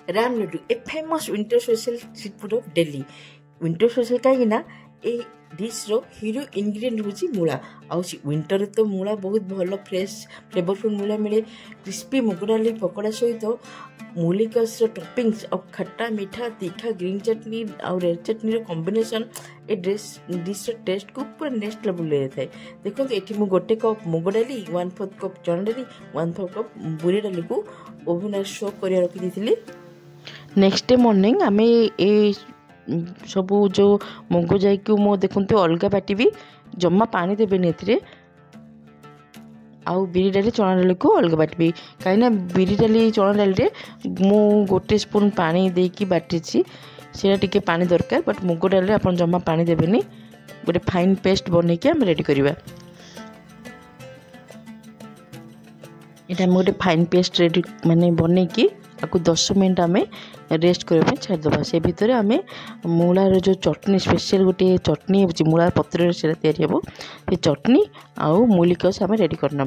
Ram laddoo a famous winter special street food of Delhi winter special कहीं a dish रो hero ingredient होची मूला आउ विंटर तो मूला बहुत भल फ्रेश फ्लेवरफुल मूला मिले क्रिस्पी मुगडाली पकोड़ा सहित मूलिकस टॉपिंग्स और खट्टा मीठा तीखा ग्रीन चटनी और रेड चटनी रो कॉम्बिनेशन ए डिश टेस्ट को पूरा नेक्स्ट लेवल ले जाए। देखो ये मु गोटे कप मुग डाली 1/4 कप चना डाली 1/4 कप बुरी डाली को ओभन शो कर रखी दी। नेक्स्ट डे मॉर्निंग आम ए सबू जो मुग जाइक मो देखते अलग बाटी जमा पानी देवेनि आउ बिरी डाली चना डाली को अलग बाटी कहीं बिरी डाली चना डाली मु गोटे स्पून पानी देकी बाटी से टिके पानी दरकार बट मुग डाली आप जमा पानी देवेनि गोटे फाइन पेस्ट बन के रेडी करवा। यहाँ गोटे फाइन पेस्ट रेडी माने बनईकी आपको 10 मिनट आम रेस्ट करने छाड़देवा से भितर आम मूलार जो चटनी स्पेशल गोटे चटनी हो मूलार पत्र से चटनी आउ मूलिकस आम रेडी करना।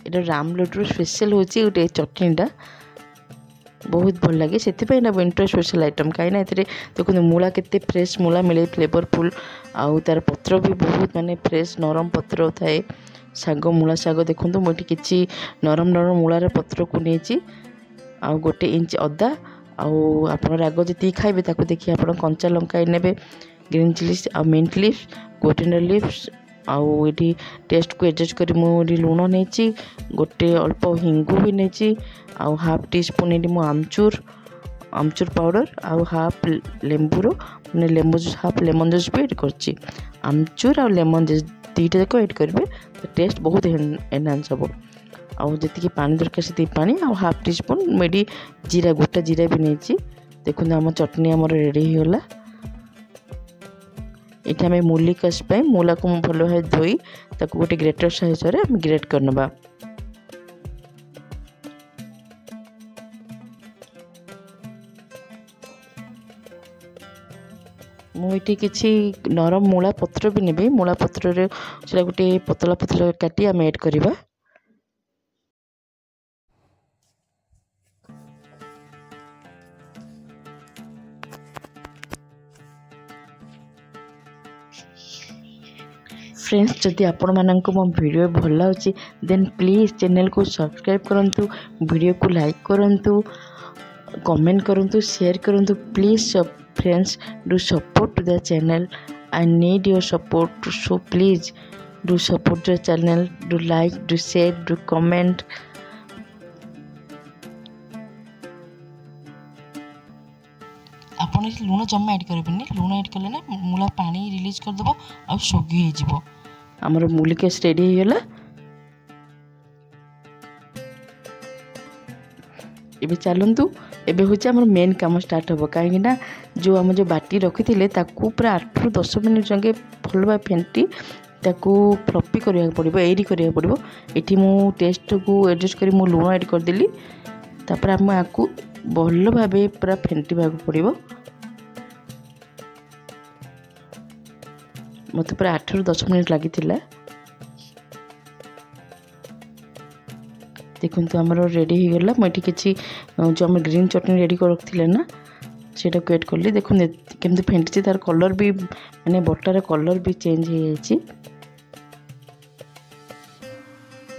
ये राम लड्डू स्पेशल हूँ गोटे चटनीटा बहुत भल लगे से विंटर स्पेशल आइटम कहीं देखो मूला केते फ्रेश मूला मिले फ्लेवरफुल आउ तार पत्र भी बहुत माने फ्रेश नरम पत्र थाए साग मूला साग देखो मुझे किसी नरम नरम मूलार पत्र को नहीं आउ गोटे इंच अदा आउ आप राग जी खाइबे ताको देखिए आप कंचा लंका ने ग्रीन चिलीज आ मिंट लीव्स कोरिएंडर लीव्स आउ ये टेस्ट को एडजस्ट कर मुझे लुण नहीं गोटे अल्प हिंगु भी नहीं आउ हाफ टी स्पून ये आमचूर पाउडर आउ हाफ लेंबूर मैंने lemon juice half lemon juice भी एड कर आमचूर आ लेमन जूस दुईटा जाक एड करेंगे तो टेस्ट बहुत एनहांस हम आउ जी पानी दरकार से पानी आउ हाफ टी स्पून मेडी जीरा गोटा जीरा भी नहीं देखो आम चटनी आम रेडी होगा। ये आम मूलिकस मूला को भल भाव धोई ताको गोटे ग्रेटर साइजर आम ग्रेट करनबा। मुझे किसी नरम मूला पत्र भी नेबी मूला पत्र रे गोटे पतला पतला काटी आम ऐड करवा। फ्रेंड्स जदि आपण मानक मो वीडियो भल लगे देन प्लीज चैनल को सब्सक्राइब करंतु वीडियो को लाइक करंतु कमेंट करंतु शेयर करंतु please friends do support the channel I need your support so please do support the channel do like do share do comment. आपन लुण जमा ऐड करेंगे लुण add कले ना मूला पानी रिलीज करदेव आ सोगी हो आमर मूलिकस रेडी होगा। एबे चलतु एबे हूँ आम मेन काम स्टार्ट हम कहीं जो आम जो बाटी रखी थे पूरा 8 ରୁ 10 मिनट जंगे भल भाव फेंटी फ्लफी करा पड़ो एरी करा पड़ो ये मु टेस्ट को एडजस्ट कर लुण ऐड करदेली तापर आम आपको भल भाव पूरा फेंटी पड़ो मत पूरा 8 ରୁ 10 मिनट लगी देखो तो आमर रेडी हो गला मुझे किसी जो आम ग्रीन चटनी रेडी कर रखी ना सेटा को ऐड कली देखो केमती फेंटी तार कलर भी माने बटार कलर भी चेंज हो जाए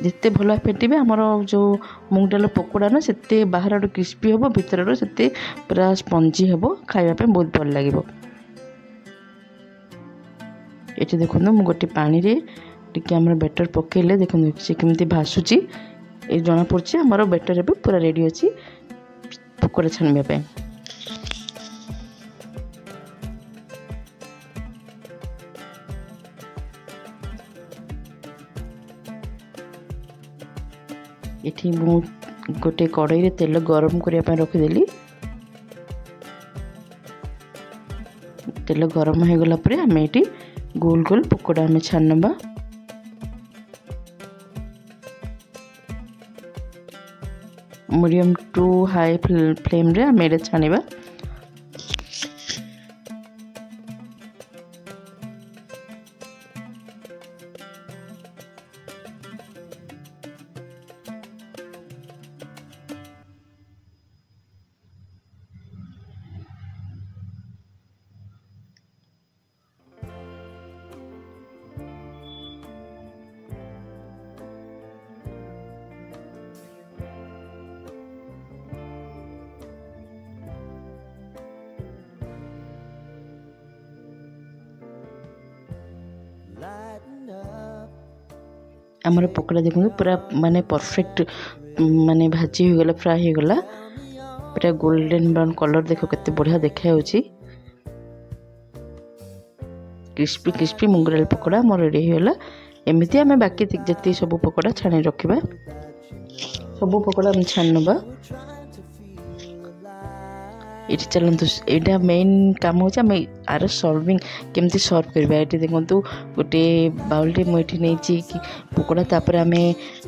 जिते भल फेंटे आमर जो मूंग डाल पकोड़ा ना से बाहर आड़ क्रिस्पी हम भीतर से पूरा स्पंजी हम खावाई बहुत भल लगे। ये देखो मुझे गोटे पानी रे टिके आम बेटर पकेले देखो से केमती भासुची ये जना पड़ी आमर बेटर भी पूरा रेडी अच्छी पकोड़ा छाणवाई। ये मु गोटे कड़ाई रे तेल गरम करने रखीदेली तेल गरम हो गला पर आम ये गोल गोल पकोड़ा आम छाणवा। मीडियम टू हाई फ्लेम रे आम ये छाणवा। आमर पकोड़ा देखो पूरा माने परफेक्ट माने भाजी हो गला फ्राई हो गला पूरा गोल्डन ब्राउन कलर देखो केते बढ़िया देखा होची क्रिस्पी क्रिस्पी मूंग दाल पकोड़ा मोर रेडी हो गला एमती आम बाकी जति सब पकोड़ा छाणी रखा सब पकोड़ा हम छाणी नवा ये चलतु यहाँ मेन काम हो आर सर्विंग केमती सर्व करवा ये देखो गोटे बाउल मुझे नहीं पकोड़ा तापर आम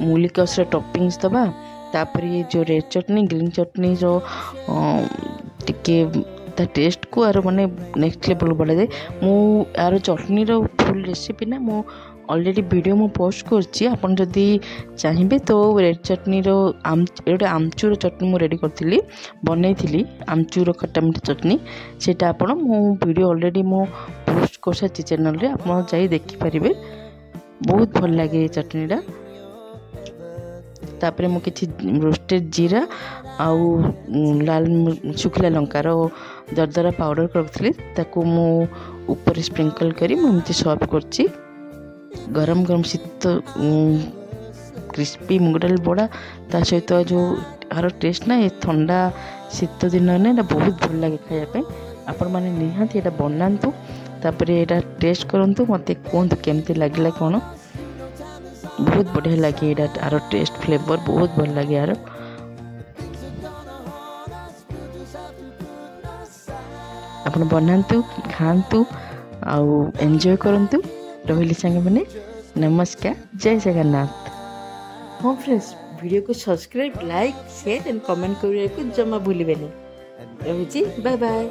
मूली कस टॉपिंग्स दबा तापर ये जो रेड चटनी ग्रीन चटनी जो टिके ता टेस्ट को आर माने नेक्स्ट लेवल बढ़ा जाए मु यार चटनी फुल रेसिपी ना मु ऑलरेडी वीडियो मु पोस्ट करछि आपन जदि चाहिबे तो रेड चटनी रो गोटे आमचूर चटनी मु रेडी करथिली बनैथिली आमचूर खट्टा मिठा चटनी सेटा आपन मु वीडियो ऑलरेडी मु पोस्ट कर साथि चैनल रे आपन जाई देखि परिबे बहुत भल लागे चटनीटा तापरे मु किछि रोस्टेड जीरा आउ लाल सुखिला लंकार दरदरा पाउडर करथिली ताको मु ऊपर स्प्रिंकल करी मु एमती सर्व करछि गरम गरम शीत क्रिस्पी मूंग दाल बड़ा ता सहित जो यार टेस्ट ना ये ठंडा शीत दिन ने बहुत भल लगे खायापे आपण मैंने निहाती ये बनातु तापर ये टेस्ट करंतु मते कहतु केमती लगे कौन बहुत बढ़िया लगे ये यार टेस्ट फ्लेवर बहुत भल लगे यार आपण बनातु खातु आउ एंजॉय करंतु रही सांगे मैंने नमस्कार जय जगन्नाथ। हाँ फ्रेंड्स वीडियो को subscribe like share and comment करने को जमा भूलिए नहीं रही बाय बाय।